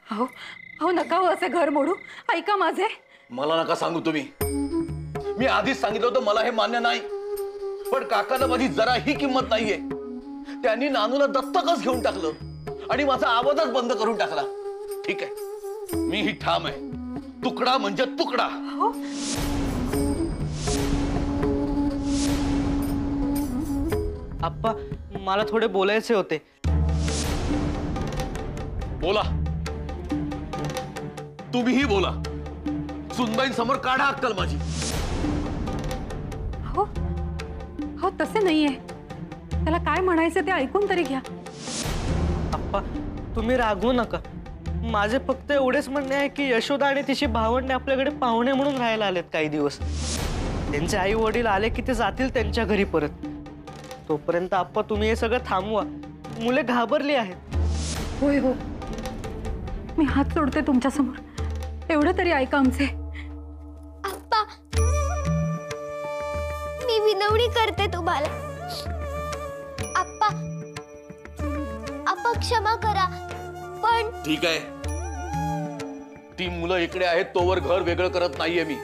अहो अहो नका हो असे घर मोडू, ऐका माझे. मला नका सांगू तुम्ही. मी आधीच सांगितलं होतं मला हे मान्य नाही. पण काकाला माझी जराही किंमत नाहीये. त्यांनी नानूला दत्तकच घेऊन टाकलं आणि माझा आवाजच बंद करून टाकला. ठीक आहे, मी ही ठाम आहे. तुकडा म्हणजे तुकडा. आप्पा मला थोडे बोलायचे होते. बोला, तुम्हीही बोला. सुनबाईंसमोर काढा अक्कल माझी. हो हो तसे नाहीये. त्याला काय म्हणायचं ते ऐकून तरी घ्या. आप्पा तुम्ही रागवू नका. माझे फक्त एवढेच म्हणणे आहे की यशोदा आणि तिची भावंडे आपल्याकडे पाहुणे म्हणून राहायला आलेत काही दिवस. त्यांचे आई वडील आले की ते जातील त्यांच्या घरी परत. तोपर्यंत आप्पा तुम्ही हे सगळं थांबवा. मुले घाबरली आहेत. होय हो, मी हात सोडते तुमच्या समोर. एवढं तरी ऐका आमचे. आप्पा मी विनवणी करते तुम्हाला. आप्पा आप्पा क्षमा करा. पण ठीक आहे, ती मुलं इकडे आहेत तोवर घर वेगळं करत नाहीये मी.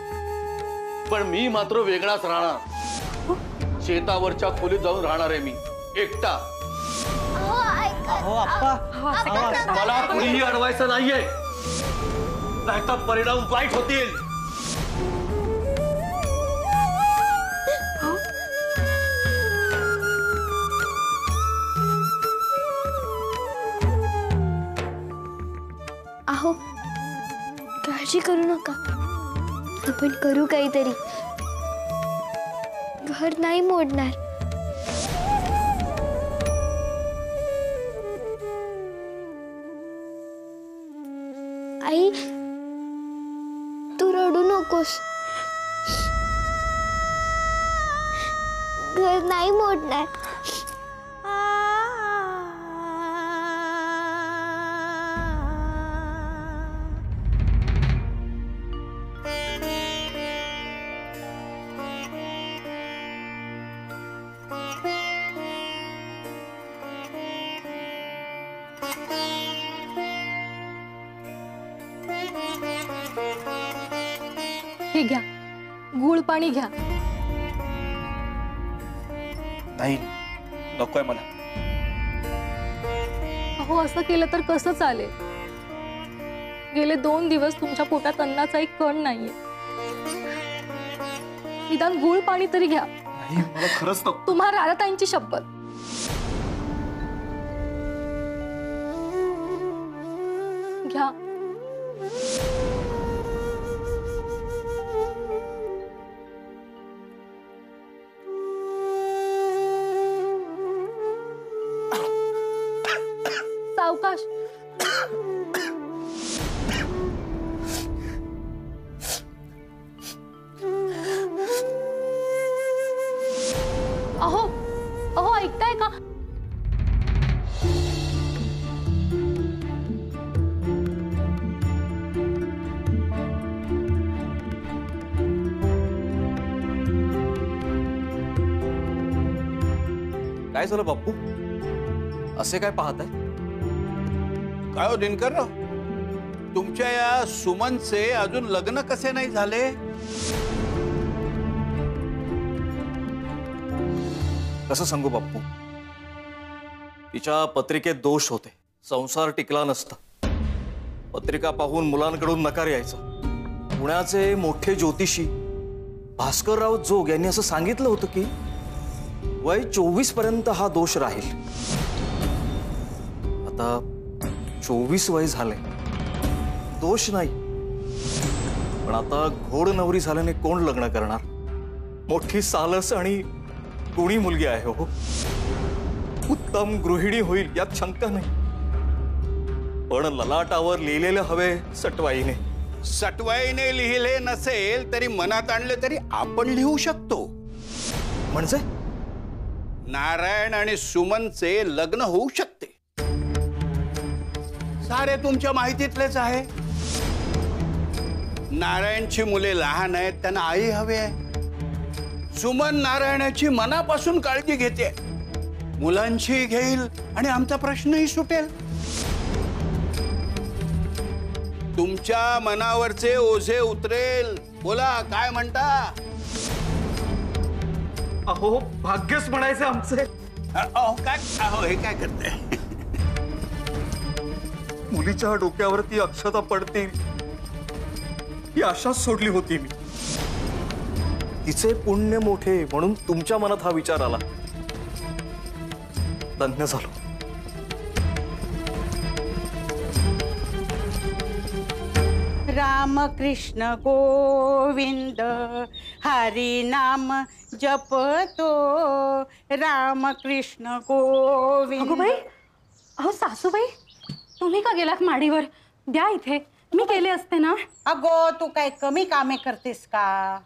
पण मी मात्र वेगळाच राहणार. शेतावरच्या खोलीत जाऊन राहणार आहे मी एकटा. हो आप्पा मला कुणीही अडवायचं नाहीये, नाहीतर परिणाम वाईट होतील. अहो काळजी करू नका. आपण करू काहीतरी. घर नाही मोडणार. आई तू रडू नकोस. घर नाही मोडणार. हे घ्या, गुळ पाणी घ्या. नाही, नकोय मला. अहो असं केलं तर कसं चालेल? गेले 2 दिवस तुमच्या पोटात अन्नाचा एक कण नाहीये. निदान गुळ पाणी तरी घ्या. नाही, मला खरंच नको. तुम्हा राधाताईंची शपथ. घ्या. सावकाश. अहो अहो ऐकताय का? काय झालं बाप्पू? असे काय पाहताय? काय हो दिनकरराव, तुमच्या या सुमनचे अजून लग्न कसे नाही झाले? कसं सांगू बाप्पू, तिच्या पत्रिकेत दोष होते. संसार टिकला नसता. पत्रिका पाहून मुलांकडून नकार यायचा. पुण्याचे मोठे ज्योतिषी भास्करराव जोग यांनी असं सांगितलं होतं की वय 24 पर्यंत हा दोष राहील. आता 24 वय झाले, दोष नाही. पण आता घोड नवरी झाल्याने कोण लग्न करणार? मोठी सालस आणि गुणी मुलगी आहे हो. उत्तम गृहिणी होईल यात शंका नाही. पण ललाटावर लिहिलेलं हवे सटवाईने. सटवाईने लिहिले नसेल तरी मनात आणले तरी आपण लिहू शकतो. म्हणजे नारायण आणि सुमनचे लग्न होऊ शकते. सारे तुमच्या माहितीतलेच आहे. नारायणची मुले लहान आहेत, त्यांना आई हवी आहे. सुमन नारायणाची मनापासून काळजी घेते. मुलांची घेईल आणि आमचा प्रश्नही सुटेल. तुमच्या मनावरचे ओझे उतरेल. बोला काय म्हणता? अहो भाग्यच म्हणायचं आमचे. अहो काय, अहो हे काय करताय? मुलीच्या डोक्यावरती अक्षता पडतील ही आशाच सोडली होती मी. तिचे पुण्य मोठे म्हणून तुमच्या मनात हा विचार आला. धन्य झालो. राम कृष्ण गोविंद हरि नाम जपतो. राम कृष्ण गोविंद. अगो बाई, अहो सासूबाई, तुम्ही का गेलात माडीवर? द्या इथे, मी केले असते ना. अगो तू काय कमी कामे करतेस का?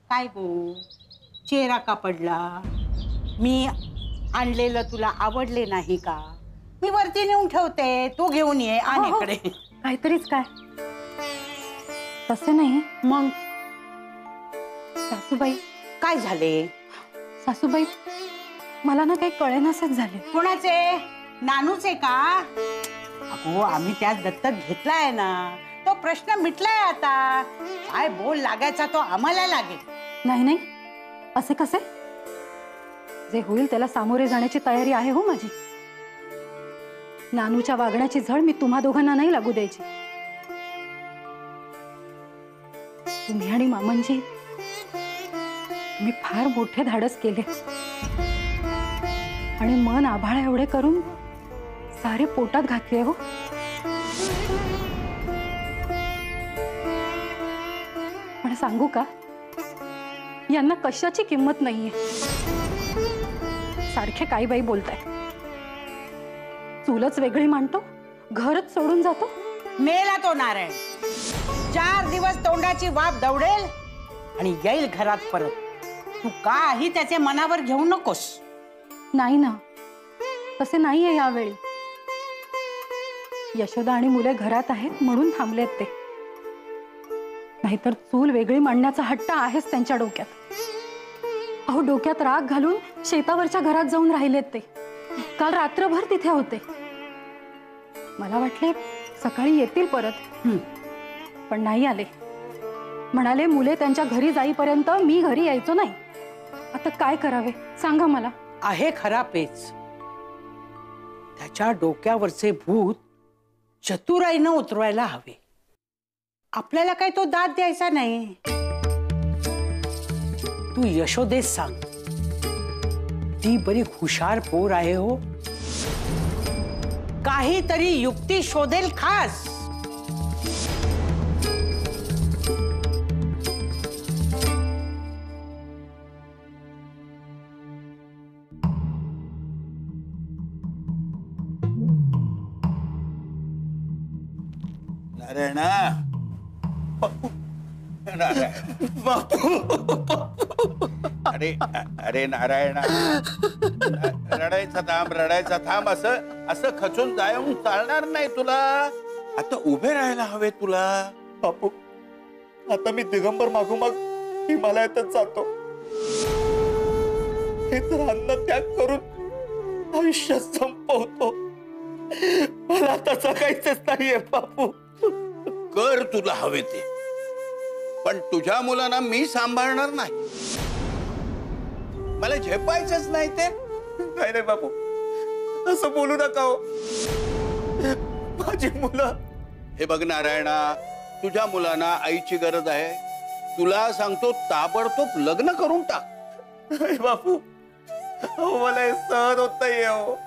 काय गो चेहरा का पडला? मी आणलेलं तुला आवडले नाही का? मी वरती नेऊन ठेवते, तू घेऊन ये आणेकडे. काहीतरीच काय, तसे नाही. मग सासूबाई, काय झाले? सासूबाई, मला ना काही कळेनासेच झाले. कोणाचे? नानूचे का? अगो आम्ही त्याच दत्तक घेतलाय ना, तो प्रश्न मिटलाय आता. काय बोल लागायचा तो आम्हाला लागेल. नाही नाही, असे कसे? जे होईल त्याला सामोरे जाण्याची तयारी आहे हो माझी. नानूच्या वागण्याची झळ मी तुम्हा दोघांना नाही लागू द्यायची. तुम्ही आणि मामांजी, मी फार मोठे धाडस केले आणि मन आभाळ एवढे करून सारे पोटात घातले हो. पण सांगू का, यांना कशाची किंमत नाहीये. सारखे काही बाई बोलताय. चूलच वेगळी मांडतो, घरच सोडून जातो. मेला तो नारायण. 4 दिवस तोंडाची वाफ दवडेल आणि येईल घरात परत. तू काही त्याचे मनावर घेऊ नकोस. नाही ना, तसे नाहीये यावेळी. यशोदा आणि मुले घरात आहेत म्हणून थांबलेत ते. नाहीतर चूल वेगळी मांडण्याचा हट्ट आहेच त्यांच्या डोक्यात. अहो डोक्यात राग घालून शेतावरच्या घरात जाऊन राहिलेत ते. काल रात्रभर तिथे होते. मला वाटले सकाळी येतील परत, पण नाही आले. म्हणाले मुले त्यांच्या घरी जाईपर्यंत मी घरी यायचो नाही. आता काय करावे सांगा मला. आहे खरा पेच. त्याच्या डोक्यावरचे भूत चतुराईनं उतरवायला हवे. आपल्याला काय तो दाद द्यायचा नाही. तू यशोदेस सांग, ती बरी हुशार पोर आहे हो. काहीतरी युक्ती शोधेल खास. नारायणा, अरे अरे नारायणा, रडायचा थांब, रडायचा थांब. असं असं खचून जाऊन चालणार नाही तुला. आता उभे राहायला हवे तुला. बापू, आता मी दिगंबर मागोमाग हिमालयातच जातो. हे तर अन्न त्याग करून आयुष्य संपवतो. मला तसं काहीच नाहीये बापू. कर तुला हवे ते, पण तुझ्या मुलांना मी सांभाळणार नाही. मला झेपायचंच नाही ते. नाही नाही बापू, असं बोलू नका हो. माझी मुलं. हे बघ नारायणा, तुझ्या मुलांना आईची गरज आहे. तुला सांगतो ताबडतोब लग्न करून टाक. नाही बापू, हो मला हे सहन होत नाहीये हो.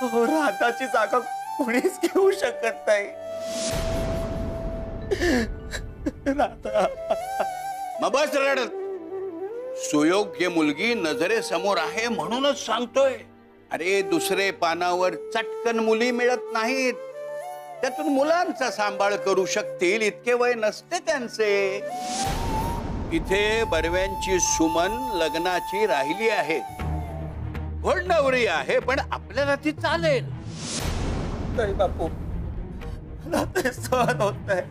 हो, राधाची जागा कोणीच घेऊ शकत नाही. राधा, मग बस रडत. सुयोग्य मुलगी नजरेसमोर आहे म्हणूनच सांगतोय. अरे दुसरे पानावर चटकन मुली मिळत नाहीत. त्यातून मुलांचा सांभाळ करू शकतील इतके वय नसते त्यांचे. इथे बर्व्यांची सुमन लग्नाची राहिली आहे. घोडनवरी आहे, पण आपल्याला ती चालेल. नाही बापू, मला ते सहन होत नाही.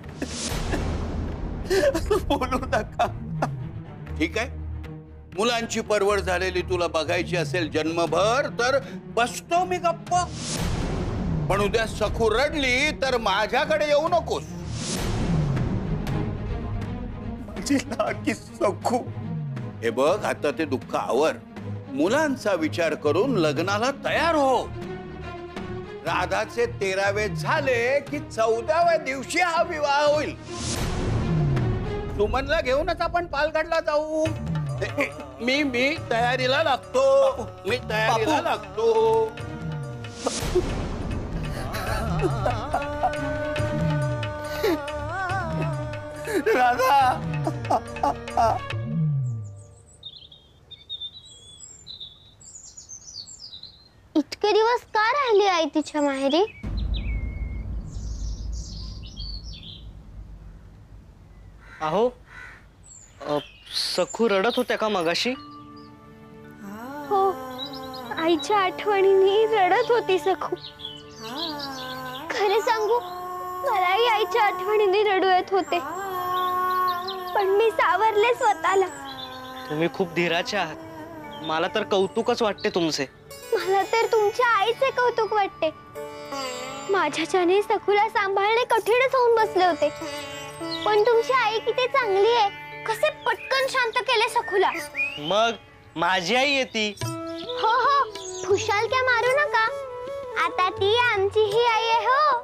असं बोलू नका. ठीक आहे, मुलांची परवड झालेली तुला बघायची असेल जन्मभर, तर बसतो मी गप्प. पण उद्या सखू रडली तर माझ्याकडे येऊ नकोस. माझी लाडकी सखू. हे बघ, आता ते दुःख आवर. मुलांचा विचार करून लग्नाला तयार हो. राधाचे 13वे झाले की 14व्या दिवशी हा विवाह होईल. सुमनला घेऊनच आपण पालघाटला जाऊ. मी तयारीला लागतो. लागतो. राधा. इतके दिवस का राहिली आई तिच्या माहेरी? अहो सखू रडत होत्या का मगाशी? हो, आईच्या आठवणीने रडत होती सखू. खरे सांगू, मलाही आईच्या आठवणीने रडू येत होते, पण मी सावरले स्वतःला. तुम्ही खूप धीराच्या आहात. मला तर कौतुकच वाटते तुमचे. मला तर तुमच्या आईचे कौतुक वाटते. माझ्याच्याने सखूला सांभाळणे कठीणच होऊन बसले होते, पण तुमची आई किती चांगली आहे. कसे पटकन शांत केले सखूला. मग माझी आई येती. हो हो, खुशाल क्या मारू नका. आता ती आमची ही आई आहे. हो.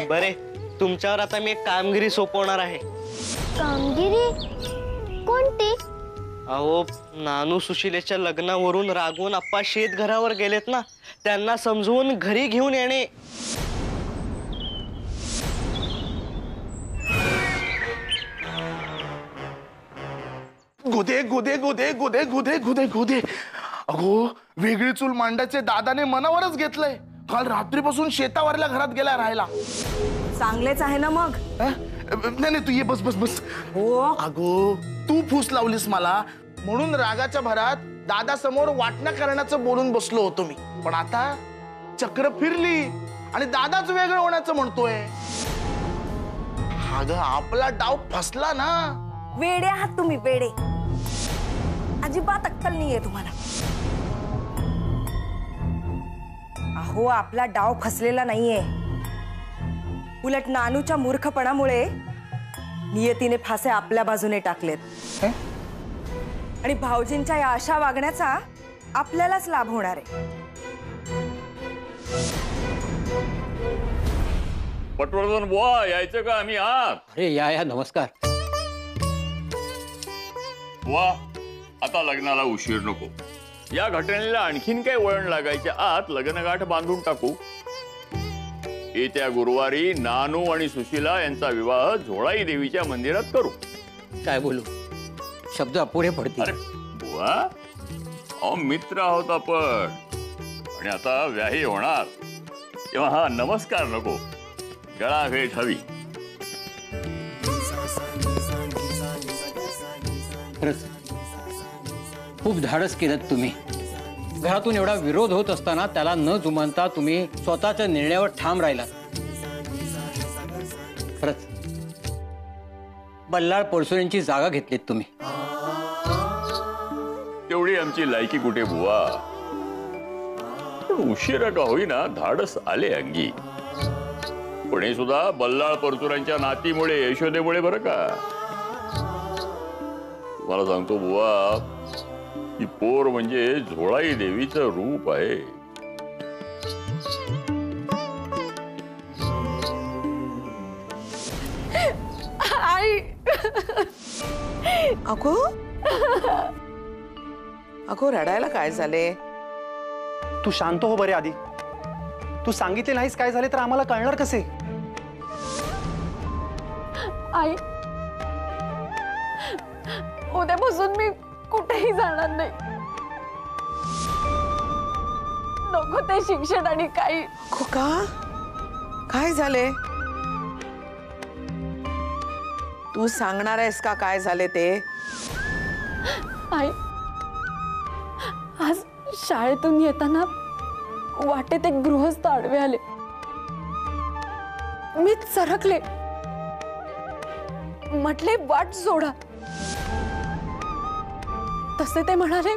बरे, तुमच्यावर आता मी एक कामगिरी सोपवणार आहे. कामगिरी कोणती? अहो, नानू सुशिलेच्या लग्नावरून रागवून आप्पा शेतघरावर गेलेत ना, त्यांना समजवून घरी घेऊन येणे. गुदे गुदे गुदे गुदे गुदे गुदे गुदे. अगो, वेगळी चूल मांडायचे दादाने मनावरच घेतलंय. काल रात्रीपासून शेतावरल्या घरात गेला राहायला. चांगलेच आहे ना मग. नाही नाही, तू ये, बस बस बस. हो. अगो, तू फूस लावलीस मला म्हणून रागाच्या भरात दादा समोर वाटण्या करण्याचं बोलून बसलो होतो मी. पण आता चक्र फिरली आणि दादाच वेगळं होण्याचं म्हणतोय. अगं, आपला डाव फसला ना. वेडे आहात तुम्ही, वेडे. अजिबात अक्कल नाहीये तुम्हाला. अहो, आपला डाव फसलेला नाहीये. उलट नानूच्या मूर्खपणामुळे नियतीने फासे आपल्या बाजूने टाकलेत. आणि भाऊजींच्या या अशा वागण्याचा आपल्यालाच लाभ होणार आहे. पटवर्धन बुवा, यायचं का आम्ही आत? अरे या नमस्कार. बुवा, आता लग्नाला उशीर नको. या घटनेला आणखीन काय वळण लागायच्या आत लग्नगाठ बांधून टाकू. येत्या गुरुवारी नानू आणि सुशीला यांचा विवाह झोळाई देवीच्या मंदिरात करू. काय बोलू, शब्द अपुरे पडतील. अरे बुवा, अहो मित्र आहोत आपण. आणि आता व्याही होणार तेव्हा हा नमस्कार नको, गळा भेट हवी. खरंच खूप धाडस केलं तुम्ही. घरातून एवढा विरोध होत असताना त्याला न जुमानता तुम्ही स्वतःच्या निर्णयावर ठाम राहिलात. खरंच बल्लाळ पळसुऱ्यांची जागा घेतलीत तुम्ही. तेवढी आमची लायकी कुठे बुवा. उशिरा का होईना धाडस आले अंगी. पण हे सुद्धा बल्लाळ परचुरांच्या नातीमुळे, यशोदेमुळे बरं का. तुम्हाला सांगतो बुवा, ही पोर म्हणजे झोळाई देवीचं रूप आहे. आई. अगो अगो, रडायला काय झाले? तू शांत हो बरे. आधी तू सांगितले नाहीस काय झाले तर आम्हाला कळणार कसे? आई, उद्यापासून मी कुठेही जाणार नाही. नको ते शिक्षण आणि काही. का काय झाले? तू सांगणार आहेस का काय झाले ते? आई, आज शाळेतून येताना वाटेत एक गृहस्थ आडवे आले. मी सरकले, म्हटले वाट सोडा. तसे ते म्हणाले,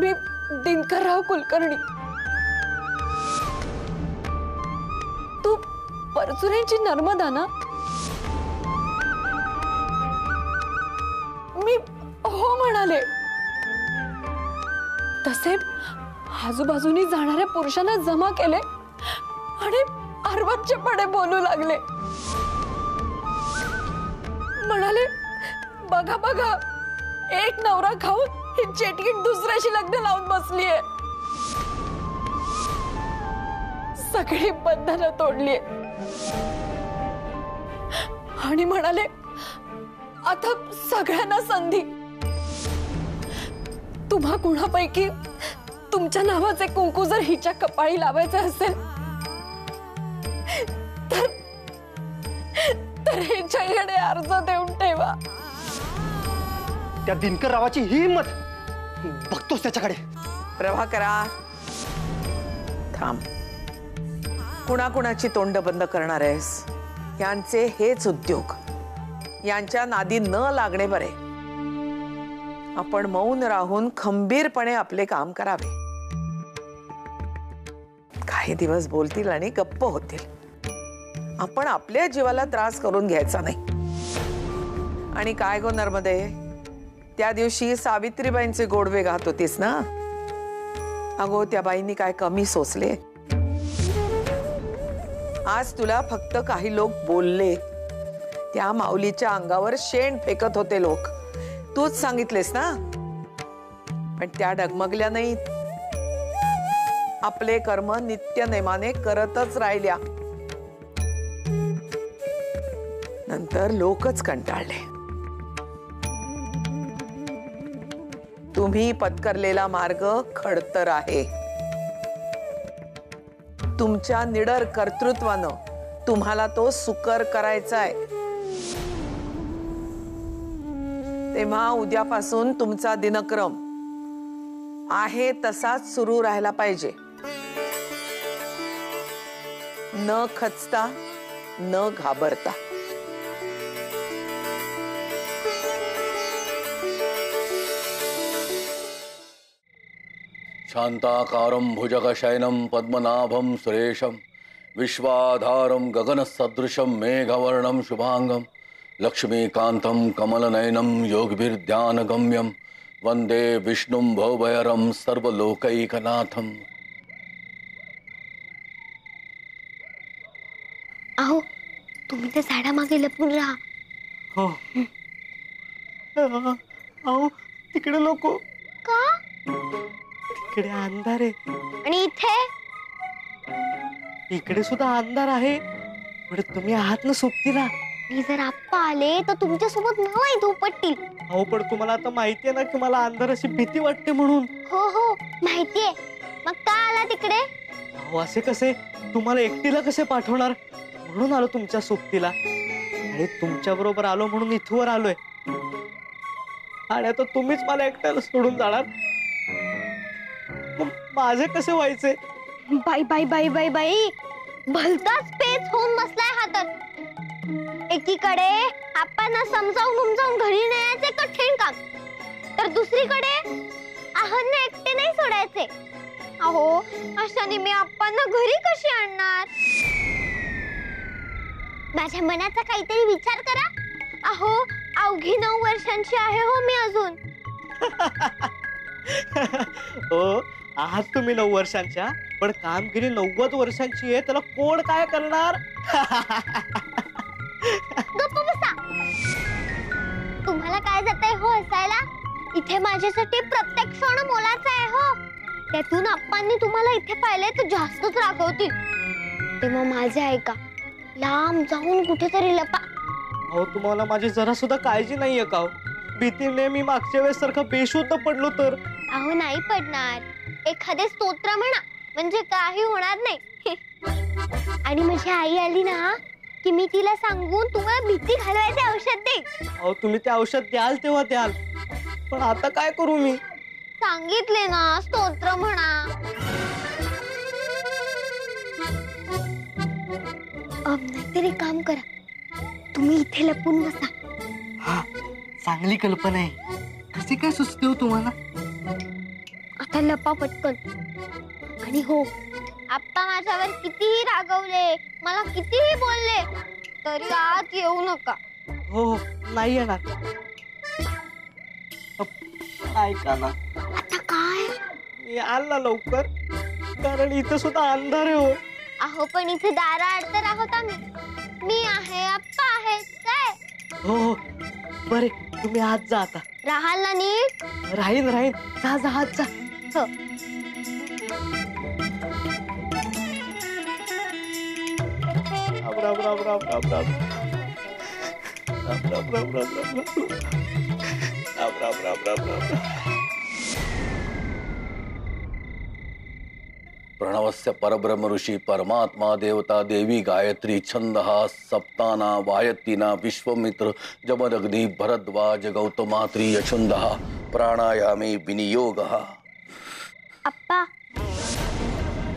मी दिनकरराव कुलकर्णी, तू परचुरेंची नर्मदा ना? मी हो म्हणाले. तसे आजूबाजूनी जाणाऱ्या पुरुषांना जमा केले आणि अर्वाच्यपणे बोलू लागले. म्हणाले, बघा बघा, एक नवरा खाऊन ही चेटकीट दुसऱ्याशी लग्न लावून बसलीये. सगळी बंधनं तोडलीये. आणि म्हणाले, आता सगळ्यांना संधी. तुम्हा कुणापैकी तुमच्या नावाचे कुंकू जर हिच्या कपाळी लावायचं असेल तर हिच्याकडे अर्ज देऊन ठेवा. त्या दिनकर रावाची ही हिंमत, बघतोस त्याच्याकडे. प्रभाकरा, थांब. कुणाकुणाची तोंड बंद करणार आहेस? यांचे हेच उद्योग. यांच्या नादी न लागणे बरे. आपण मौन राहून खंबीरपणे आपले काम करावे. काही दिवस बोलतील आणि गप्प होतील. आपण आपल्या जीवाला त्रास करून घ्यायचा नाही. आणि काय गो नर्मदे, त्या दिवशी सावित्रीबाईंचे गोडवे गात होतीस ना? अगो, त्या बाईंनी काय कमी सोसले? आज तुला फक्त काही लोक बोलले. त्या माऊलीच्या अंगावर शेण फेकत होते लोक. तूच सांगितलेस ना? पण त्या डगमगल्या नाहीत. आपले कर्म नित्य नेमाने करतच राहिल्या. नंतर लोकच कंटाळले. तुम्ही पत्करलेला मार्ग खडतर आहे. तुमच्या निडर कर्तृत्वानं तुम्हाला तो सुकर करायचा आहे. तेव्हा उद्यापासून तुमचा दिनक्रम आहे तसाच सुरू राहायला पाहिजे. न खचता, न घाबरता. शांताकारं भुजगशयनं पद्मनाभं सुरेशं विश्वाधारं गगनसदृशं मेघवर्णं शुभांगं लक्ष्मीकान्तं कमलनयनं योगिभिर्ध्यानगम्यं वंदे विष्णुं भवभयरं सर्वलोकैकनाथं. अहो, तुम्ही त्या झाडामागे लपून राहा. हो. अहो, तिकडे लोक. का? तिकडे अंधार आहे. आणि इथे? इकडे सुद्धा अंधार आहे. पण तुम्ही आहात ना सोबतीला. मी जर आप्पा आले तर तुमच्या सोबत नाही धोपटतील. अहो, पण तुम्हाला आता माहितीये ना की मला अंधाराची भीती वाटते म्हणून. हो हो, माहितीये. मग का आला तिकडे? अहो, असे कसे? तुम्हाला एकटीला कसे पाठवणार? म्हणून आलो तुमच्या सोबतीला. आणि तुमच्या बरोबर आलो म्हणून इथवर आलोय. आणि आता तुम्हीच मला एकट्याला सोडून जाणार. माझे कसे व्हायचे? बाई बाई बाई बाई बाई, भलताच पेच होऊन बसलाय हातात. एकीकडे आपण समजावून उमजावून घरी नेण्याचे कठीण काम, तर दुसरीकडे आहनने एकटे नाही सोडायचे. अहो, अशाने मी आप्पांना घरी कशी आणणार? माझ्या मनाचा काहीतरी विचार करा. अहो, अवघी 9 वर्षांची आहे हो मी अजून. हो, आहात तुम्ही 9 वर्षांच्या, पण कामगिरी 90 वर्षांची आहे. त्याला कोण काय करणार? गप्प बसा. तुम्हाला काय जातंय हो हसायला? इथे माझ्यासाठी प्रत्येक क्षण मोलाचा आहे हो. त्यातून आप्पांनी तुम्हाला इथे पाहिले तर जास्तच रागवतील. तेव्हा माझे ऐका, लांब जाऊन कुठेतरी लपा. अहो, तुम्हाला माझी जरा सुद्धा काळजी नाहीये का? भीतीने मी मागच्या वेळेस सारखं बेशुद्ध पडलो तर? अहो, नाही पडणार. एखादे स्तोत्र म्हणा, म्हणजे काही होणार नाही. आणि माझी आई आली ना की मी तिला सांगून तुम्हाला भीती घालवायचे औषध दे. अहो, तुम्ही ते औषध द्याल तेव्हा द्याल, पण आता काय करू मी? सांगितले ना, स्तोत्र म्हणा. नाहीतर एक काम करा, तुम्ही इथे लपून बसा. हा, चांगली कल्पना आहे. कसे काय सुचते हो तुम्हाला? आता लपा पटकन. आणि हो, आप्पा माझ्यावर कितीही रागवले, मला कितीही बोलले, तरी आत येऊ नका. हो नाही येणार. ऐका ना, आता काय? मी आला लवकर, कारण इथं सुद्धा अंधार आहे. हो अहो पण इथे दाराआड तर आहोत आम्ही. मी आहे, आप्पा आहे, काय? हो बरे, तुम्ही आत जा आता. राहाल ना नीट? राहीन राहीन, जा जा आत जा. हो. राम राम राम राम राम राम राम राम राम राम राम राम राम राम राम राम. प्रणवस्य परब्रह्म ऋषी परमात्मा देवता देवी गायत्री छंदः सप्ताना वायतीना विश्वमित्र जमदग्नि भरद्वाज गौतमात्री यछुंदः प्राणायामे विनियोगः. आप्पा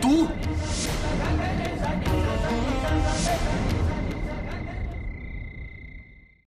तू